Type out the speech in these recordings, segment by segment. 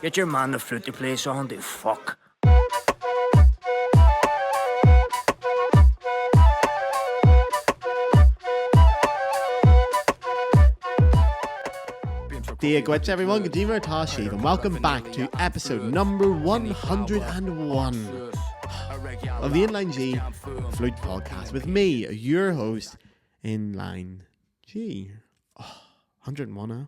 Get your man the flute to play song, the fuck. Dear Gwitch everyone, good evening, Tashiv, and welcome back to episode number 101 of the Inline G Flute Podcast with me, your host, Inline G. 101 now.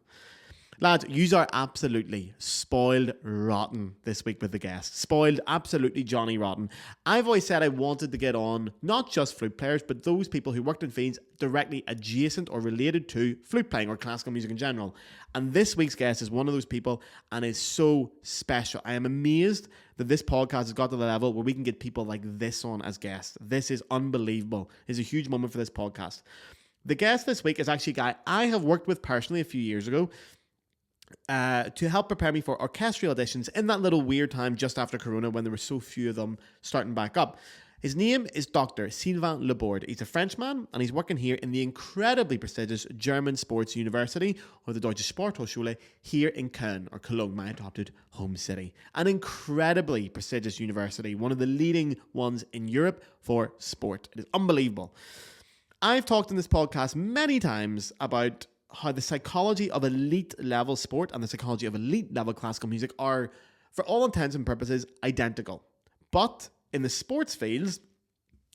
Lads, yous are absolutely spoiled rotten this week with the guests. Spoiled absolutely Johnny rotten. I've always said I wanted to get on not just flute players, but those people who worked in fields directly adjacent or related to flute playing or classical music in general. And this week's guest is one of those people and is so special. I am amazed that this podcast has got to the level where we can get people like this on as guests. This is unbelievable. It's a huge moment for this podcast. The guest this week is actually a guy I have worked with personally a few years ago. To help prepare me for orchestral auditions in that little weird time just after Corona when there were so few of them starting back up. His name is Dr. Sylvain Laborde. He's a Frenchman and he's working here in the incredibly prestigious German Sports University, or the Deutsche Sporthochschule, here in Cologne, or Cologne, my adopted home city. An incredibly prestigious university, one of the leading ones in Europe for sport. It is unbelievable. I've talked in this podcast many times about how the psychology of elite level sport and the psychology of elite level classical music are, for all intents and purposes, identical. But in the sports fields,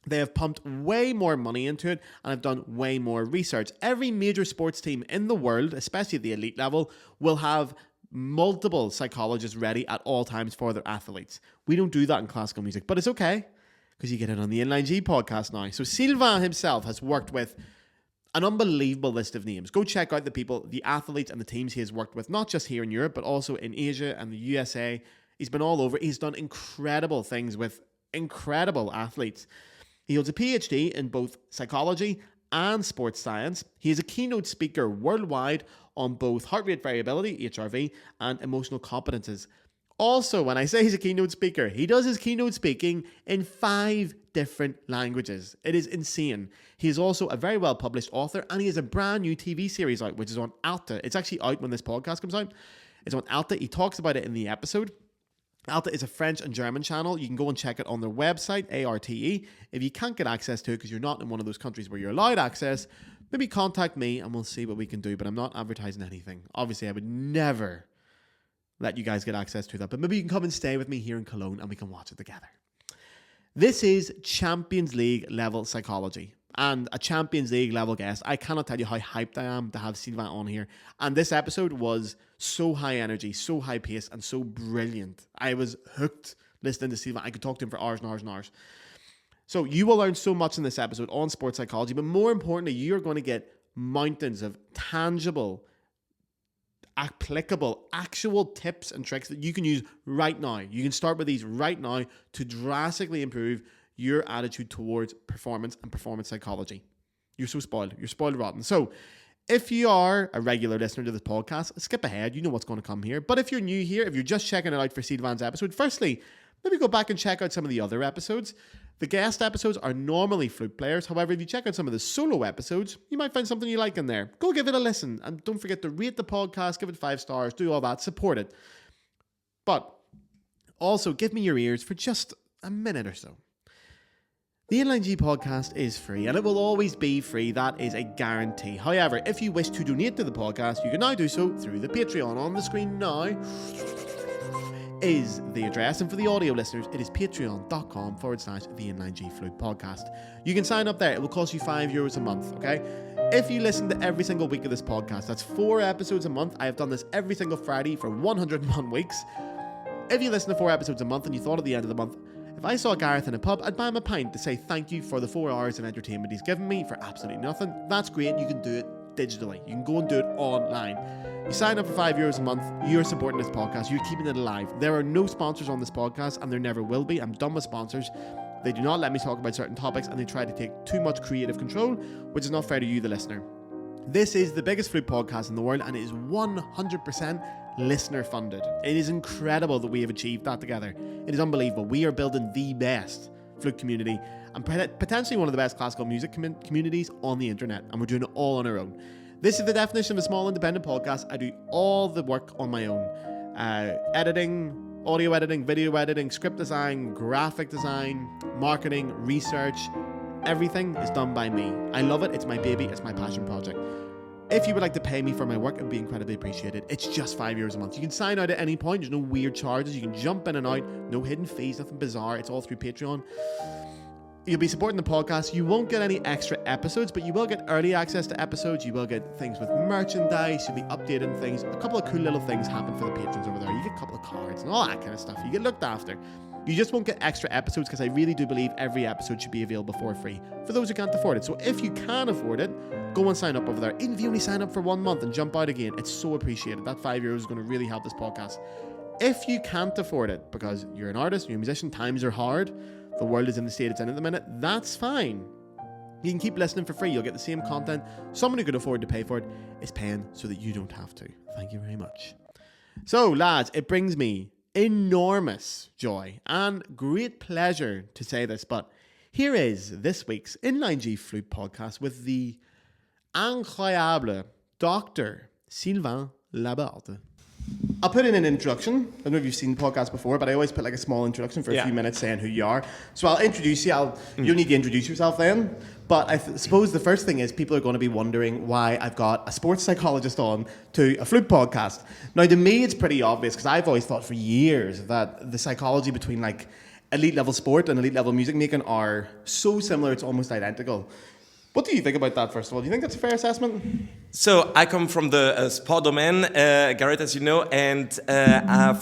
they have pumped way more money into it and have done way more research. Every major sports team in the world, especially at the elite level, will have multiple psychologists ready at all times for their athletes. We don't do that in classical music, but it's okay because you get it on the Inline G podcast now. So Sylvain himself has worked with an unbelievable list of names. Go check out the people, the athletes and the teams he has worked with, not just here in Europe, but also in Asia and the USA. He's been all over. He's done incredible things with incredible athletes. He holds a PhD in both psychology and sports science. He is a keynote speaker worldwide on both heart rate variability, HRV, and emotional competencies. Also, when I say he's a keynote speaker, he does his keynote speaking in 5 different languages. It is insane. He is also a very well-published author, and he has a brand new TV series out, which is on Alta. It's actually out when this podcast comes out. It's on Alta. He talks about it in the episode. Alta is a French and German channel. You can go and check it on their website, ARTE. If you can't get access to it because you're not in one of those countries where you're allowed access, maybe contact me and we'll see what we can do. But I'm not advertising anything. Obviously, I would never let you guys get access to that. But maybe you can come and stay with me here in Cologne and we can watch it together. This is Champions League level psychology and a Champions League level guest. I cannot tell you how hyped I am to have Sylvain on here. And this episode was so high energy, so high paced, and so brilliant. I was hooked listening to Sylvain. I could talk to him for hours and hours and hours. So you will learn so much in this episode on sports psychology, but more importantly, you're going to get mountains of tangible, applicable, actual tips and tricks that you can use right now. You can start with these right now to drastically improve your attitude towards performance and performance psychology. You're so spoiled. You're spoiled rotten. So if you are a regular listener to this podcast, skip ahead. You know what's going to come here. But if you're new here, if you're just checking it out for Sylvain's episode, firstly, maybe go back and check out some of the other episodes. The guest episodes are normally flute players. However, if you check out some of the solo episodes, you might find something you like in there. Go give it a listen. And don't forget to rate the podcast, give it 5 stars, do all that, support it. But also, give me your ears for just a minute or so. The Inline G podcast is free and it will always be free. That is a guarantee. However, if you wish to donate to the podcast, you can now do so through the Patreon. On the screen now is the address, and for the audio listeners, it is patreon.com/the Inline G Flute podcast. You can sign up there. It will cost you €5 a month, okay? If you listen to every single week of this podcast, that's 4 episodes a month. I have done this every single Friday for 101 weeks. If you listen to 4 episodes a month and you thought at the end of the month, if I saw Gareth in a pub, I'd buy him a pint to say thank you for the 4 hours of entertainment he's given me for absolutely nothing. That's great. You can do it digitally. You can go and do it online. You sign up for €5 a month, you're supporting this podcast, you're keeping it alive. There are no sponsors on this podcast, and there never will be. I'm done with sponsors. They do not let me talk about certain topics, and they try to take too much creative control, which is not fair to you, the listener. This is the biggest flute podcast in the world, and it is 100% listener funded. It is incredible that we have achieved that together. It is unbelievable. We are building the best flute community and potentially one of the best classical music communities on the internet, and we're doing it all on our own. This is the definition of a small independent podcast. I do all the work on my own. editing, audio editing, video editing, script design, graphic design, marketing, research. Everything is done by me. I love it. It's my baby. It's my passion project. If you would like to pay me for my work, it would be incredibly appreciated. It's just €5 a month. You can sign out at any point. There's no weird charges. You can jump in and out. No hidden fees, nothing bizarre. It's all through Patreon. You'll be supporting the podcast. You won't get any extra episodes, but you will get early access to episodes. You will get things with merchandise. You'll be updating things. A couple of cool little things happen for the patrons over there. You get a couple of cards and all that kind of stuff. You get looked after. You just won't get extra episodes because I really do believe every episode should be available for free for those who can't afford it. So if you can afford it, go and sign up over there. Even if you only sign up for 1 month and jump out again, it's so appreciated. That €5 is going to really help this podcast. If you can't afford it because you're an artist, you're a musician, times are hard, the world is in the state it's in at the minute, that's fine. You can keep listening for free. You'll get the same content. Someone who can afford to pay for it is paying so that you don't have to. Thank you very much. So, lads, it brings me enormous joy and great pleasure to say this, but here is this week's Inline G Flute podcast with the incroyable Dr. Sylvain Laborde. I'll put in an introduction. I don't know if you've seen the podcast before, but I always put like a small introduction for a few minutes saying who you are. So I'll introduce you. You'll need to introduce yourself then. But I suppose the first thing is people are going to be wondering why I've got a sports psychologist on to a flute podcast. Now, to me, it's pretty obvious because I've always thought for years that the psychology between like elite level sport and elite level music making are so similar, it's almost identical. What do you think about that, first of all? Do you think that's a fair assessment? So I come from the sport domain, Garrett, as you know, and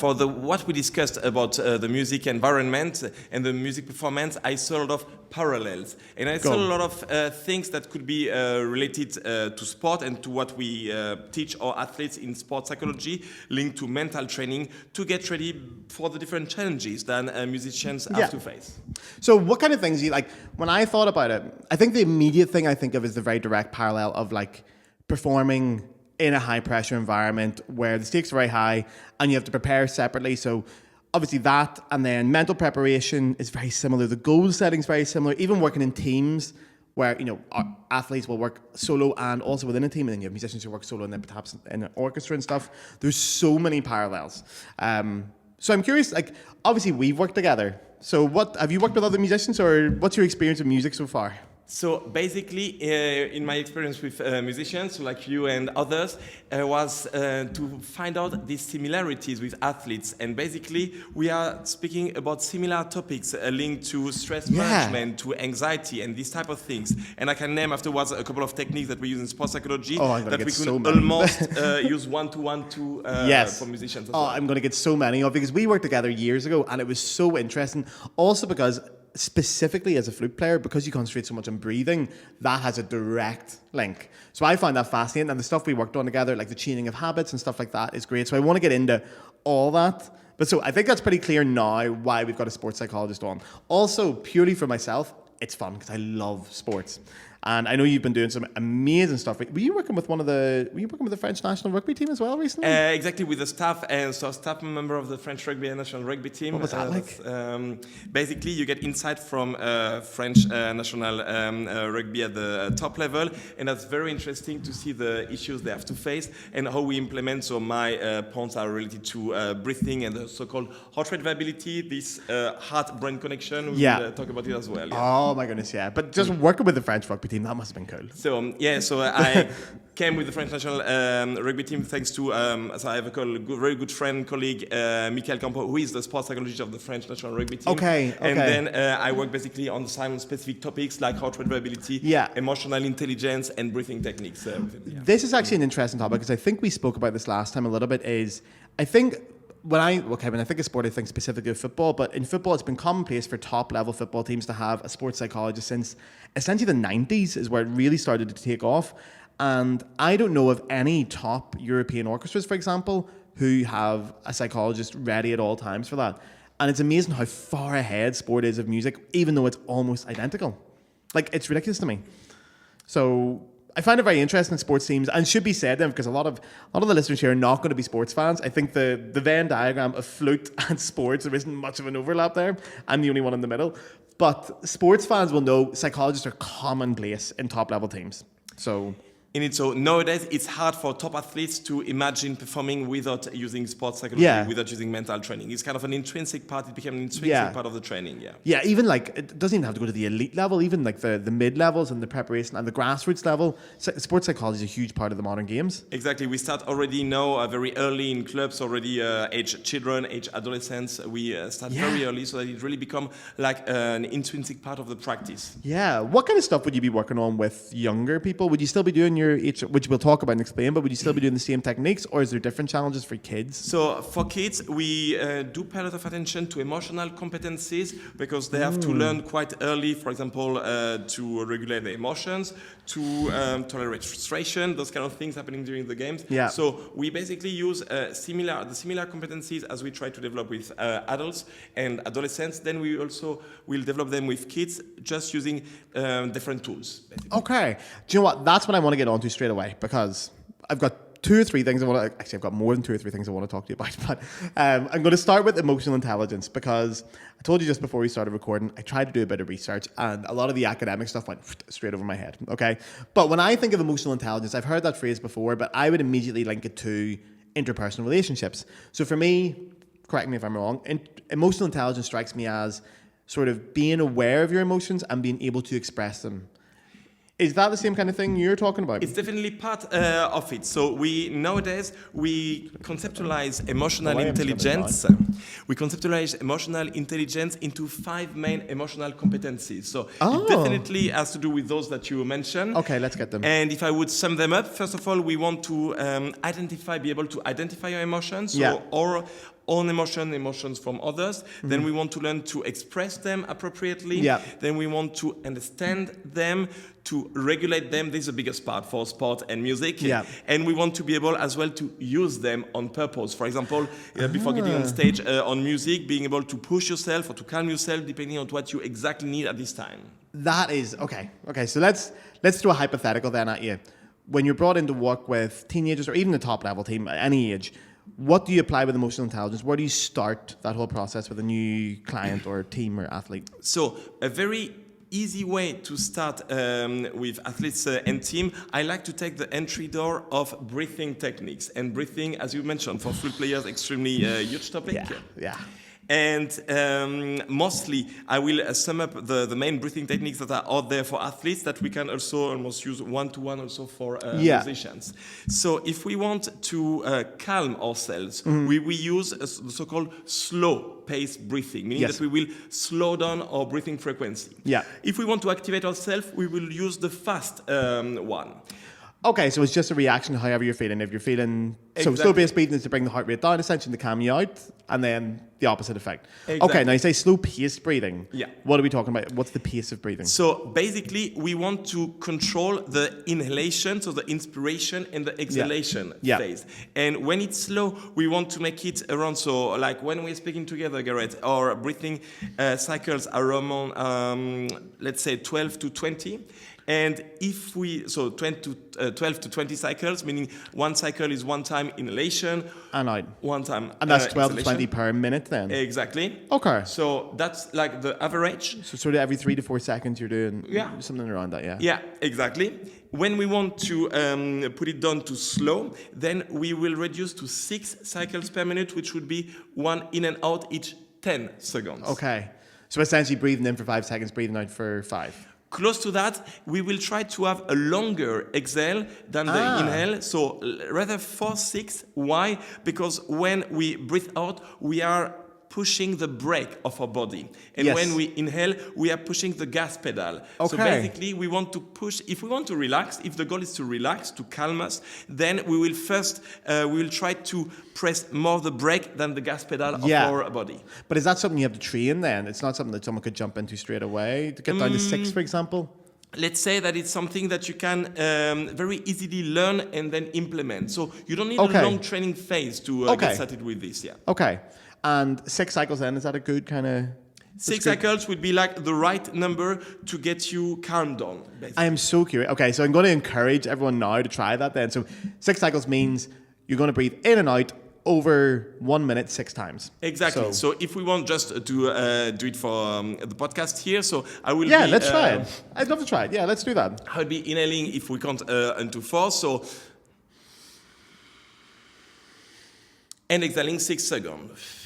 for what we discussed about the music environment and the music performance, I saw a lot of parallels. And I saw a lot of things that could be related to sport and to what we teach our athletes in sport psychology, linked to mental training to get ready for the different challenges that musicians have to face. So what kind of things do you like? When I thought about it, I think the immediate thing I think of is the very direct parallel of like performing in a high pressure environment where the stakes are very high and you have to prepare separately. So obviously that, and then mental preparation is very similar. The goal setting is very similar. Even working in teams where, you know, our athletes will work solo and also within a team, and then you have musicians who work solo and then perhaps in an orchestra and stuff. There's so many parallels. So I'm curious, like, obviously we've worked together. So what, have you worked with other musicians, or what's your experience with music so far? So basically, in my experience with musicians like you and others, was to find out these similarities with athletes. And basically, we are speaking about similar topics linked to stress management, to anxiety, and these type of things. And I can name afterwards a couple of techniques that we use in sports psychology that we could almost use one-to-one for musicians as well. I'm going to get so many of, because we worked together years ago, and it was so interesting. Also because specifically as a flute player, because you concentrate so much on breathing, that has a direct link. So I find that fascinating, and the stuff we worked on together, like the chaining of habits and stuff like that, is great. So I want to get into all that. But so I think that's pretty clear now why we've got a sports psychologist on. Also, purely for myself, it's fun because I love sports. And I know you've been doing some amazing stuff. Were you working with the French national rugby team as well recently? Exactly, with the staff, and so staff member of the French national rugby team. What was that like? Basically, you get insight from French national rugby at the top level, and that's very interesting to see the issues they have to face and how we implement. So my points are related to breathing and the so-called heart rate variability, this heart-brain connection. We'll talk about it as well. Yeah. Oh my goodness, yeah. But just working with the French rugby team, that must have been cool. So so I came with the French national rugby team thanks to so I have a very good friend, colleague, Michael Campo, who is the sports psychologist of the French national rugby team. Okay. And then I work basically on some specific topics like heart rate variability, emotional intelligence, and breathing techniques. This is actually an interesting topic, because I think we spoke about this last time a little bit. I think when I think of sport, I think specifically of football, but in football, it's been commonplace for top level football teams to have a sports psychologist since essentially the 90s is where it really started to take off. And I don't know of any top European orchestras, for example, who have a psychologist ready at all times for that. And it's amazing how far ahead sport is of music, even though it's almost identical. Like, it's ridiculous to me. So I find it very interesting in sports teams, and should be said then, because a lot of the listeners here are not going to be sports fans. I think the Venn diagram of flute and sports, there isn't much of an overlap there. I'm the only one in the middle. But sports fans will know psychologists are commonplace in top level teams. So in it. So nowadays, it's hard for top athletes to imagine performing without using sports psychology, without using mental training. It's kind of an intrinsic part. It became an intrinsic part of the training. Yeah, even like it doesn't even have to go to the elite level. Even like the mid levels and the preparation and the grassroots level, sports psychology is a huge part of the modern games. Exactly. We start already now very early in clubs. Already age children, age adolescents. We start very early, so that it really become like an intrinsic part of the practice. Yeah. What kind of stuff would you be working on with younger people? Would you still be doing your which we'll talk about and explain, but would you still be doing the same techniques, or is there different challenges for kids? So for kids, we do pay a lot of attention to emotional competencies because they have to learn quite early, for example, to regulate their emotions, to tolerate frustration, those kind of things happening during the games. Yeah. So we basically use the similar competencies as we try to develop with adults and adolescents. Then we also will develop them with kids, just using different tools. Basically. Okay. Do you know what? That's what I want to get onto straight away, because I've got 2 or 3 things I want to... Actually, I've got more than 2 or 3 things I want to talk to you about. But I'm going to start with emotional intelligence, because I told you just before we started recording, I tried to do a bit of research, and a lot of the academic stuff went straight over my head, okay? But when I think of emotional intelligence, I've heard that phrase before, but I would immediately link it to interpersonal relationships. So for me, correct me if I'm wrong, emotional intelligence strikes me as sort of being aware of your emotions and being able to express them. Is that the same kind of thing you're talking about? It's definitely part of it. So nowadays we conceptualize emotional intelligence. We conceptualize emotional intelligence into 5 main emotional competencies. So it definitely has to do with those that you mentioned. Okay, let's get them. And if I would sum them up, first of all, we want to be able to identify your emotions. So or own emotions from others. Then we want to learn to express them appropriately. Then we want to understand them, to regulate them. This is the biggest part for sport and music. And we want to be able as well to use them on purpose. For example, before getting on stage on music, being able to push yourself or to calm yourself depending on what you exactly need at this time. That is okay. Okay, so let's throw a hypothetical then at you. When you're brought in to work with teenagers or even the top level team at any age, what do you apply with emotional intelligence? Where do you start that whole process with a new client or team or athlete? So a very easy way to start with athletes and team, I like to take the entry door of breathing techniques. And breathing, as you mentioned, for flute players, extremely huge topic. Yeah. And mostly, I will sum up the main breathing techniques that are out there for athletes that we can also almost use one-to-one also for musicians. So if we want to calm ourselves, we use the so-called slow-paced breathing, meaning that we will slow down our breathing frequency. If we want to activate ourselves, we will use the fast one. Okay, so it's just a reaction to however you're feeling. If you're feeling... So slow-paced breathing is to bring the heart rate down, essentially to calm you out, and then the opposite effect. Okay, now you say slow-paced breathing. What are we talking about? What's the pace of breathing? So basically, we want to control the inhalation, so the inspiration and the exhalation phase. And when it's slow, we want to make it around, so like when we're speaking together, Gareth, our breathing cycles are around, let's say, 12 to 20. And if we, so 12 to 20 cycles, meaning one cycle is one time inhalation. And out. One time And that's 12 to 20 per minute then? Exactly. Okay. So that's like the average. So sort of every 3 to 4 seconds you're doing something around that, Yeah, exactly. When we want to put it down to slow, then we will reduce to 6 cycles per minute, which would be one in and out each 10 seconds. Okay. So essentially breathing in for 5 seconds, breathing out for 5. Close to that, we will try to have a longer exhale than the inhale. So rather 4-6. Why? Because when we breathe out, we are pushing the brake of our body. And when we inhale, we are pushing the gas pedal. So basically, we want to push, if we want to relax, if the goal is to relax, to calm us, then we will first, we will try to press more the brake than the gas pedal of our body. But is that something you have to train then? It's not something that someone could jump into straight away? To get down to 6, for example? Let's say that it's something that you can very easily learn and then implement. So you don't need a long training phase to get started with this. Okay. And 6 cycles then, is that a good kind of... 6 cycles would be like the right number to get you calmed down, basically. I am so curious. Okay, so I'm going to encourage everyone now to try that then. So 6 cycles means you're going to breathe in and out over 1 minute 6 times. Exactly. So if we want just to do it for the podcast here, so I will Yeah, be, let's try it. I'd love to try it. Yeah, let's do that. I'll be inhaling if we count unto 4. So, and exhaling 6 seconds.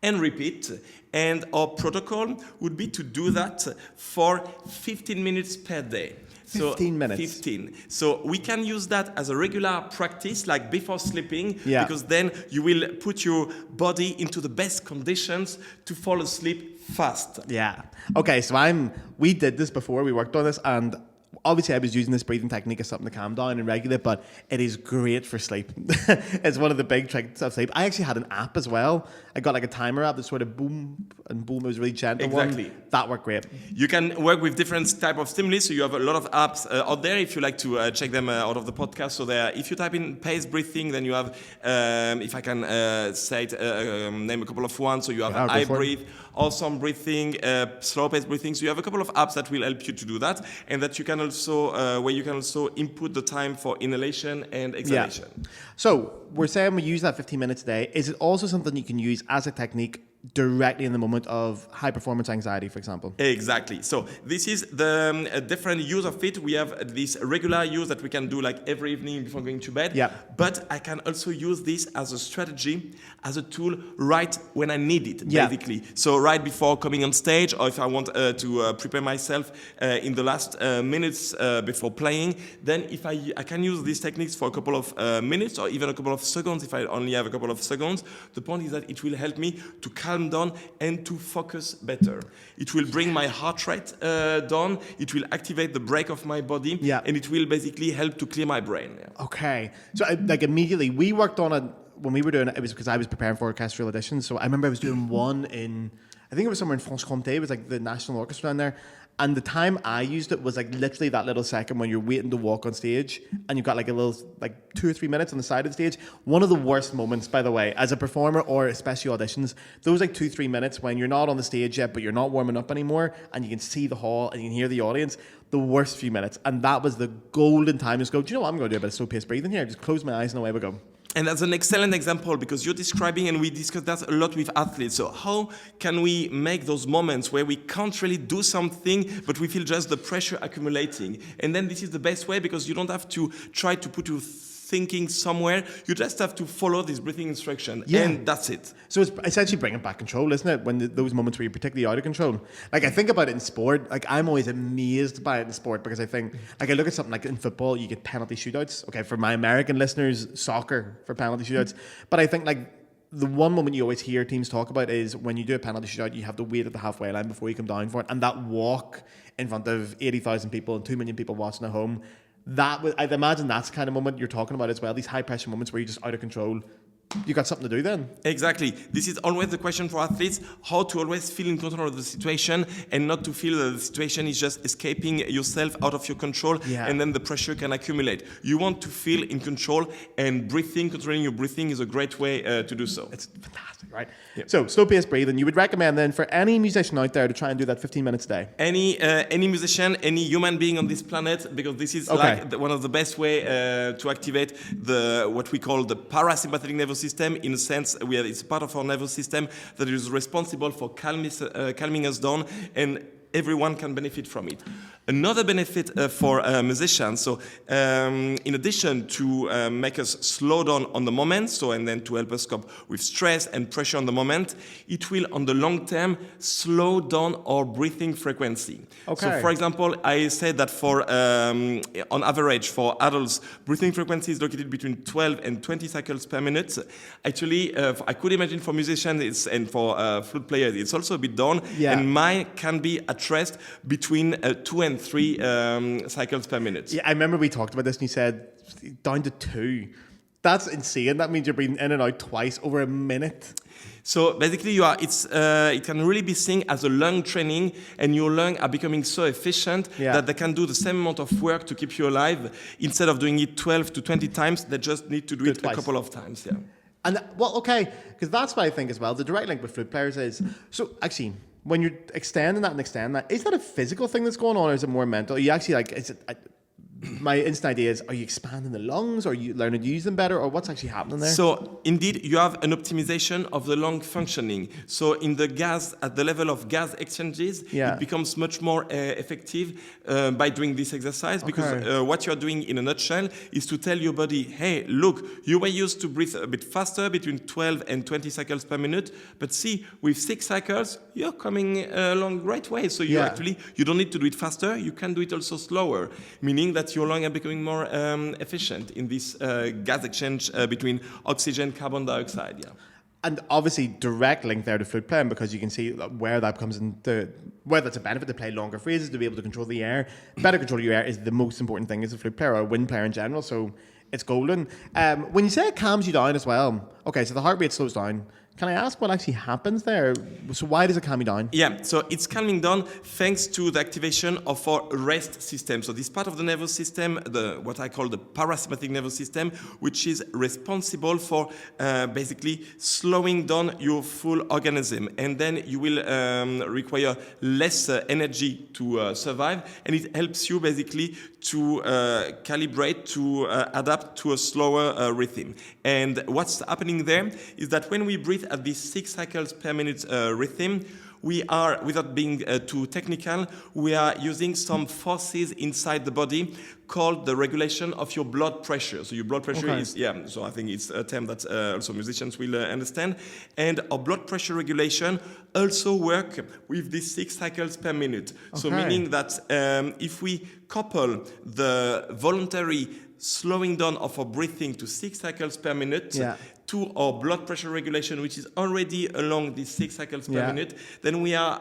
And repeat. And our protocol would be to do that for 15 minutes per day. 15 minutes. 15. So we can use that as a regular practice, like before sleeping, Yeah. because then you will put your body into the best conditions to fall asleep fast. Yeah. Okay, so we did this before, we worked on this, and obviously I was using this breathing technique as something to calm down and regulate, but it is great for sleep. It's one of the big tricks of sleep. I actually had an app as well. I got like a timer app that sort of boom and boom. It was really gentle. Exactly. One. That worked great. You can work with different type of stimuli, so you have a lot of apps out there if you like to check them out of the podcast. So there, if you type in pace breathing, then you have, if I can say it, name a couple of ones. So you have eye breathe, awesome breathing, slow pace breathing. So you have a couple of apps that will help you to do that, and that you can also, where you can also input the time for inhalation and exhalation. Yeah. So we're saying we use that 15 minutes a day. Is it also something you can use as a technique directly in the moment of high performance anxiety, for example? Exactly. So this is the different use of it. We have this regular use that we can do like every evening before going to bed. Yeah. But I can also use this as a strategy, as a tool right when I need it, basically. So right before coming on stage, or if I want to prepare myself in the last minutes before playing, then if I can use these techniques for a couple of minutes or even a couple of seconds if I only have a couple of seconds. The point is that it will help me to calm down and to focus better. It will bring my heart rate down. It will activate the brake of my body, and it will basically help to clear my brain. Yeah. Okay. So like immediately, we worked on it when we were doing it. It was because I was preparing for orchestral auditions. So I remember I was doing one in, I think it was somewhere in Franche-Comté. It was like the National Orchestra in there. And the time I used it was like literally that little second when you're waiting to walk on stage and you've got like a little, like 2 or 3 minutes on the side of the stage. One of the worst moments, by the way, as a performer or especially auditions, those like 2-3 minutes when you're not on the stage yet, but you're not warming up anymore and you can see the hall and you can hear the audience, the worst few minutes. And that was the golden time. Just go, do you know what? I'm going to do a bit of slow-paced breathing here. Just close my eyes and away we go. And that's an excellent example because you're describing, and we discuss that a lot with athletes. So how can we make those moments where we can't really do something, but we feel just the pressure accumulating? And then this is the best way because you don't have to try to put your thinking somewhere. You just have to follow this breathing instruction, and that's it. So it's essentially bringing back control, isn't it? When those moments where you're particularly out of control. Like I think about it in sport. Like I'm always amazed by it in sport because I think, like I look at something like in football, you get penalty shootouts. Okay, for my American listeners, soccer for penalty shootouts. But I think like the one moment you always hear teams talk about is when you do a penalty shootout, you have to wait at the halfway line before you come down for it, and that walk in front of 80,000 people and 2 million people watching at home. I'd imagine that's the kind of moment you're talking about as well. These high pressure moments where you're just out of control. You got something to do then. Exactly. This is always the question for athletes, how to always feel in control of the situation and not to feel that the situation is just escaping yourself out of your control and then the pressure can accumulate. You want to feel in control, and breathing, controlling your breathing is a great way to do so. It's fantastic, right? Yep. So slow-paced breathing, you would recommend then for any musician out there to try and do that 15 minutes a day? Any musician, any human being on this planet, because this is like one of the best way to activate what we call the parasympathetic nervous system. In a sense, it's part of our nervous system that is responsible for calming us down, and everyone can benefit from it. Another benefit for musicians, so in addition to make us slow down on the moment, and then to help us cope with stress and pressure on the moment, it will, on the long term, slow down our breathing frequency. Okay. So, for example, I said that for on average for adults, breathing frequency is located between 12 and 20 cycles per minute. Actually, I could imagine for musicians and for flute players, it's also a bit down, and mine can be at rest between 2 and 3 cycles per minute. Yeah, I remember we talked about this and you said down to 2. That's insane. That means you're breathing in and out twice over a minute. So basically, it can really be seen as a lung training, and your lungs are becoming so efficient that they can do the same amount of work to keep you alive. Instead of doing it 12 to 20 times, they just need to do it a couple of times. Yeah. And because that's what I think as well. The direct link with flute players is, so actually, when you're extending that, is that a physical thing that's going on, or is it more mental? Are you actually like, is it my instant idea is, are you expanding the lungs? Or are you learning to use them better? Or what's actually happening there? So indeed, you have an optimization of the lung functioning. So in the gas, at the level of gas exchanges, it becomes much more effective by doing this exercise, because what you're doing in a nutshell is to tell your body, hey, look, you were used to breathe a bit faster, between 12 and 20 cycles per minute, but see, with 6 cycles, you're coming along great way. So you you don't need to do it faster, you can do it also slower, meaning that your lungs are becoming more efficient in this gas exchange between oxygen, carbon dioxide. Yeah. And obviously, direct link there to flute playing, because you can see where that comes into, where that's a benefit to play longer phrases, to be able to control the air. Better control your air is the most important thing as a flute player or a wind player in general. So it's golden. When you say it calms you down as well, okay, so the heart rate slows down. Can I ask what actually happens there? So why does it calm you down? Yeah, so it's calming down thanks to the activation of our rest system. So this part of the nervous system, what I call the parasympathetic nervous system, which is responsible for basically slowing down your full organism. And then you will require less energy to survive. And it helps you basically to calibrate, to adapt to a slower rhythm. And what's happening there is that when we breathe at this 6 cycles per minute rhythm, we are, without being too technical, we are using some forces inside the body called the regulation of your blood pressure. So your blood pressure is, so I think it's a term that also musicians will understand. And our blood pressure regulation also work with these 6 cycles per minute. So meaning that if we couple the voluntary slowing down of our breathing to 6 cycles per minute to our blood pressure regulation, which is already along these 6 cycles per minute, then we are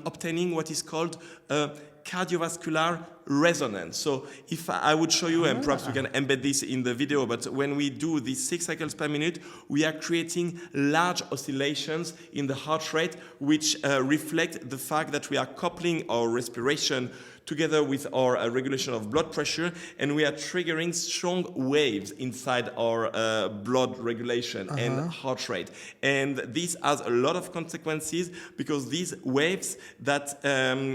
obtaining what is called a cardiovascular resonance. So if I would show you, and perhaps we can embed this in the video, but when we do these 6 cycles per minute, we are creating large oscillations in the heart rate, which reflect the fact that we are coupling our respiration together with our regulation of blood pressure, and we are triggering strong waves inside our blood regulation and heart rate. And this has a lot of consequences, because these waves that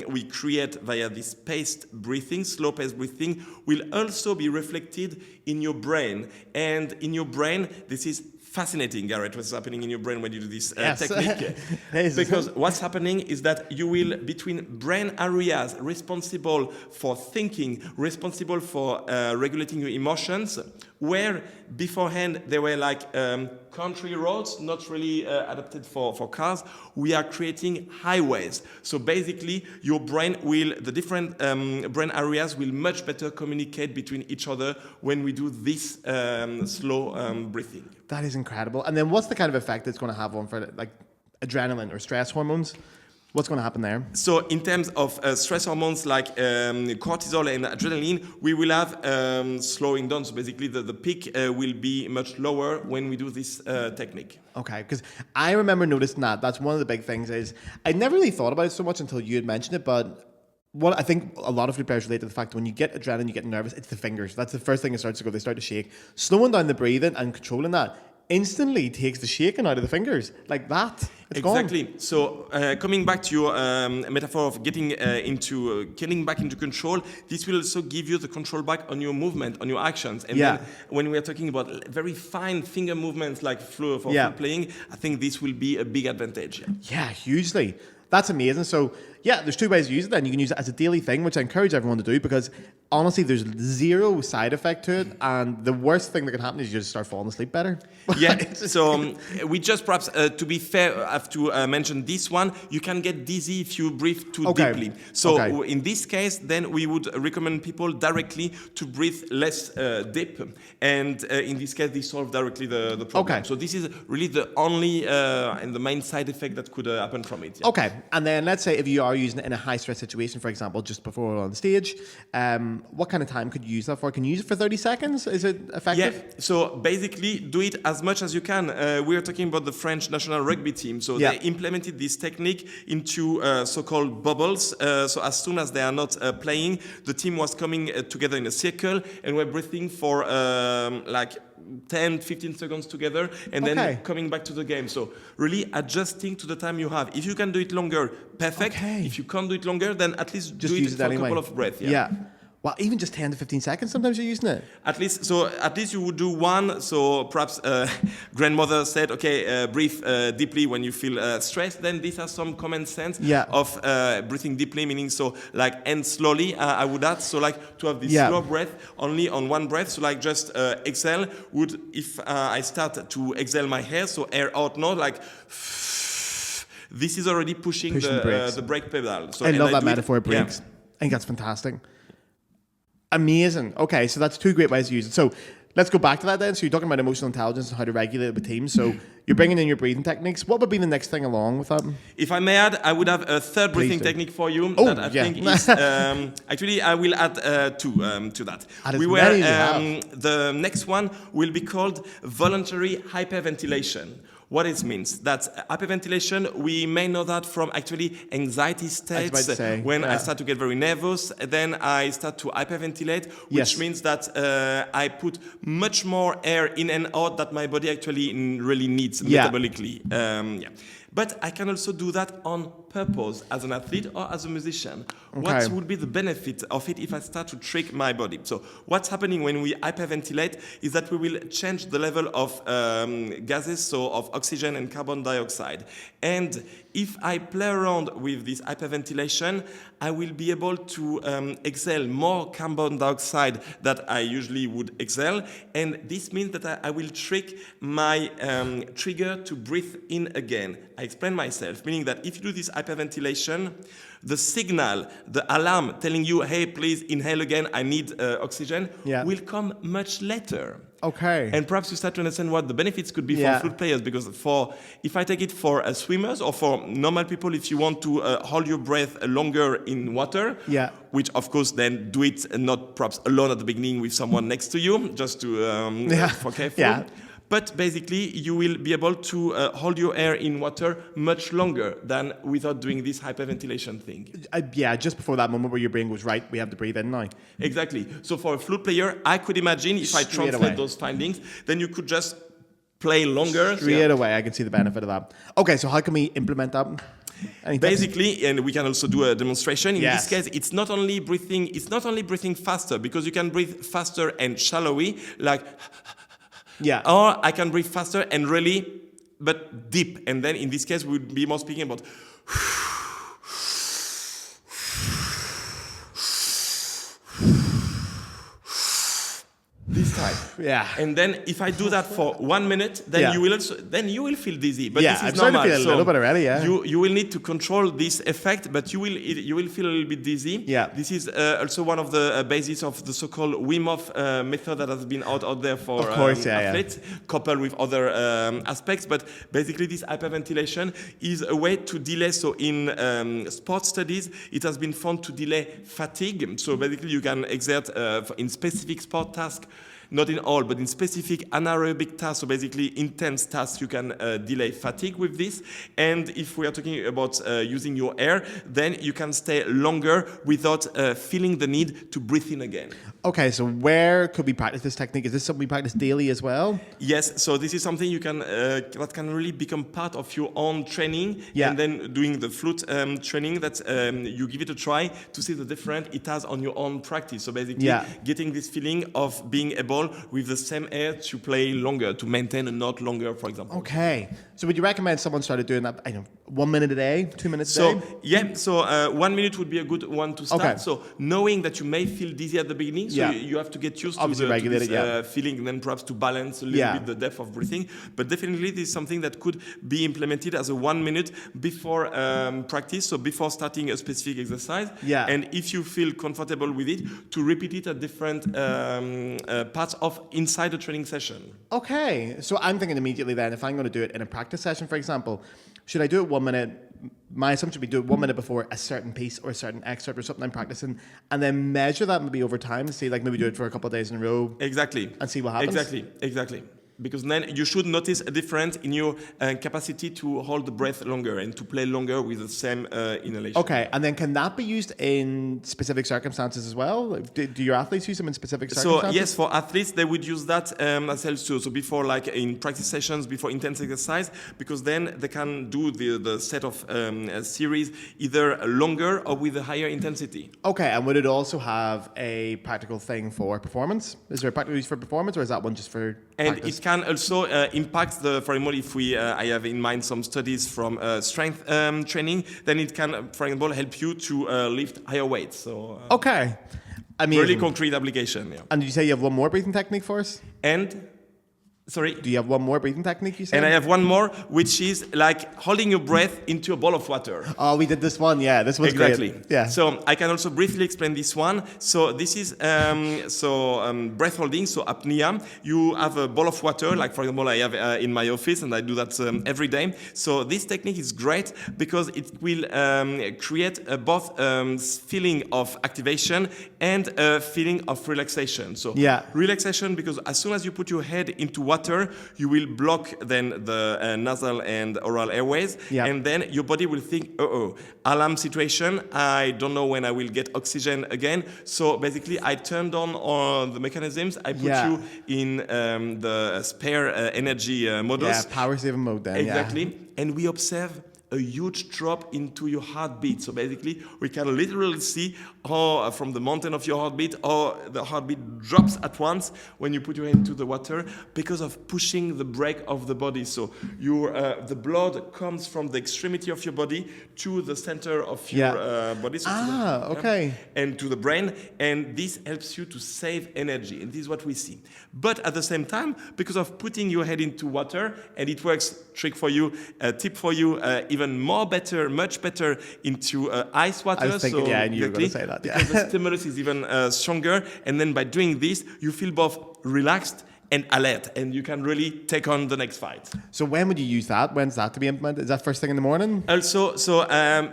we create via this paced breathing, slow-paced breathing, will also be reflected in your brain. And in your brain, this is fascinating, Garrett, what's happening in your brain when you do this technique. Because what's happening is that you will, between brain areas responsible for thinking, responsible for regulating your emotions, where beforehand they were like country roads, not really adapted for cars, we are creating highways. So basically, your brain will, the different brain areas will much better communicate between each other when we do this slow breathing. That is incredible. And then what's the kind of effect it's going to have on for like adrenaline or stress hormones? What's going to happen there? So in terms of stress hormones like cortisol and adrenaline, we will have slowing down. So basically the peak will be much lower when we do this technique. Okay, because I remember noticing that. That's one of the big things is I never really thought about it so much until you had mentioned it, but what I think a lot of flute players relate to the fact that when you get adrenaline, you get nervous, it's the fingers. That's the first thing that starts to go. They start to shake. Slowing down the breathing and controlling that instantly takes the shaking out of the fingers. Like that. It's exactly. Gone. So coming back to your metaphor of getting back into control, this will also give you the control back on your movement, on your actions. And then when we are talking about very fine finger movements like flute playing, I think this will be a big advantage. Yeah, hugely. That's amazing. So yeah, there's two ways to use it then. You can use it as a daily thing, which I encourage everyone to do, because honestly, there's zero side effect to it. And the worst thing that can happen is you just start falling asleep better. Yeah, so we just perhaps, to be fair, have to mention this one. You can get dizzy if you breathe too deeply. So in this case, then we would recommend people directly to breathe less deep. And in this case, they solve directly the problem. So this is really the only and the main side effect that could happen from it. Yeah. Okay, and then let's say if you are using it in a high stress situation, for example, just before we're on stage, what kind of time could you use that for? Can you use it for 30 seconds? Is it effective? Yeah, so basically do it as much as you can. We are talking about the French national rugby team. So they implemented this technique into so-called bubbles. So as soon as they are not playing, the team was coming together in a circle and we're breathing for like 10, 15 seconds together and then coming back to the game. So really adjusting to the time you have. If you can do it longer, perfect. If you can't do it longer, then at least just do use it for a couple of breaths. Yeah. Well, even just 10 to 15 seconds, sometimes you're using it. At least you would do one. So perhaps grandmother said, okay, breathe deeply when you feel stressed. Then these are some common sense of breathing deeply, meaning so like and slowly. I would add so like to have this slow breath only on one breath. So like just exhale would if I start to exhale my hair, so air out now like. This is already pushing the brake pedal. So I love that metaphor, it breaks. I think that's fantastic. Amazing. Okay, so that's two great ways to use it. So let's go back to that then. So you're talking about emotional intelligence and how to regulate it with teams. So you're bringing in your breathing techniques. What would be the next thing along with that? If I may add, I would have a third breathing technique for you that I think is... actually, I will add two to that. The next one will be called voluntary hyperventilation. What it means, that hyperventilation, we may know that from actually anxiety states. When I start to get very nervous, then I start to hyperventilate, which means that I put much more air in and out that my body actually really needs metabolically. But I can also do that on purpose as an athlete or as a musician. What would be the benefit of it if I start to trick my body? So what's happening when we hyperventilate is that we will change the level of gases, so of oxygen and carbon dioxide. And if I play around with this hyperventilation, I will be able to exhale more carbon dioxide that I usually would exhale. And this means that I will trick my trigger to breathe in again. I explain myself, meaning that if you do this hyperventilation, the signal, the alarm telling you, hey, please inhale again, I need oxygen, will come much later. Okay. And perhaps you start to understand what the benefits could be for flute players, because if I take it for swimmers or for normal people, if you want to hold your breath longer in water, which of course then do it not perhaps alone at the beginning with someone next to you, just to for careful. But basically, you will be able to hold your air in water much longer than without doing this hyperventilation thing. Just before that moment where your brain goes, right, we have to breathe in now. Exactly. So for a flute player, I could imagine if I translate those findings, then you could just play longer. Straight away, I can see the benefit of that. Okay, so how can we implement that? Basically, and we can also do a demonstration. In this case, it's not only breathing faster, because you can breathe faster and shallowly, like... Or I can breathe faster and really, but deep. And then in this case, we would be more speaking about this type. And then if I do that for 1 minute, then you will feel dizzy. But this is I'm starting to feel a little bit already. You will need to control this effect, but you will feel a little bit dizzy. This is also one of the bases of the so-called Wim Hof method that has been out there for athletes, coupled with other aspects. But basically, this hyperventilation is a way to delay. So in sports studies, it has been found to delay fatigue. So basically, you can exert in specific sport tasks. Not in all, but in specific anaerobic tasks, so basically intense tasks, you can delay fatigue with this. And if we are talking about using your air, then you can stay longer without feeling the need to breathe in again. Okay, so where could we practice this technique? Is this something we practice daily as well? Yes, so this is something you can that can really become part of your own training. And then doing the flute training, that you give it a try to see the difference it has on your own practice. So basically getting this feeling of being able with the same air to play longer, to maintain a note longer, for example. Okay. So would you recommend someone started doing that, 1 minute a day, 2 minutes a day? So 1 minute would be a good one to start. So knowing that you may feel dizzy at the beginning, so you have to get used to this feeling, and then perhaps to balance a little bit the depth of breathing. But definitely this is something that could be implemented as a 1 minute before practice, so before starting a specific exercise. And if you feel comfortable with it, to repeat it at different parts of inside the training session. Okay, so I'm thinking immediately then, if I'm going to do it in a practice session, for example, should I do it 1 minute? My assumption would be do it 1 minute before a certain piece or a certain excerpt or something I'm practicing, and then measure that maybe over time and see, like maybe do it for a couple of days in a row. Exactly. And see what happens. Exactly. because then you should notice a difference in your capacity to hold the breath longer and to play longer with the same inhalation. Okay, and then can that be used in specific circumstances as well? Do your athletes use them in specific circumstances? So yes, for athletes, they would use that as well too. So before, like in practice sessions, before intense exercise, because then they can do the set of series either longer or with a higher intensity. Okay, and would it also have a practical thing for performance? Is there a practical use for performance, or is that one just for And practice? it can also impact the, for example, if I have in mind some studies from strength training, then it can, for example, help you to lift higher weights. So Okay. Amazing. really concrete application. Yeah. And did you say you have one more breathing technique for us? And sorry. Do you have one more breathing technique, you said? And I have one more, which is like holding your breath into a ball of water. Oh, we did this one. Yeah, this one's Exactly. great. Yeah. So I can also briefly explain this one. So this is breath holding, so apnea. You have a ball of water, like for example I have in my office, and I do that every day. So this technique is great because it will create both feeling of activation and a feeling of relaxation. So Yeah. relaxation, because as soon as you put your head into water, you will block then the nasal and oral airways, Yeah. and then your body will think, alarm situation, I don't know when I will get oxygen again. So basically I turned on all the mechanisms, I put Yeah. you in the spare energy modus. Yeah, power saving mode then. Exactly. And we observe a huge drop into your heartbeat. So basically, we can literally see how from the mountain of your heartbeat, how the heartbeat drops at once when you put your hand into the water because of pushing the brake of the body. So your the blood comes from the extremity of your body to the center of your body. So Okay. and to the brain, and this helps you to save energy, and this is what we see. But at the same time, because of putting your head into water, and it works, trick for you, tip for you, even more better, much better into ice water. I was thinking, so yeah, I knew you were going to exactly, say that. Yeah. because the stimulus is even stronger, and then by doing this, you feel both relaxed and alert, and you can really take on the next fight. So when would you use that? When's that to be implemented? Is that first thing in the morning? Also,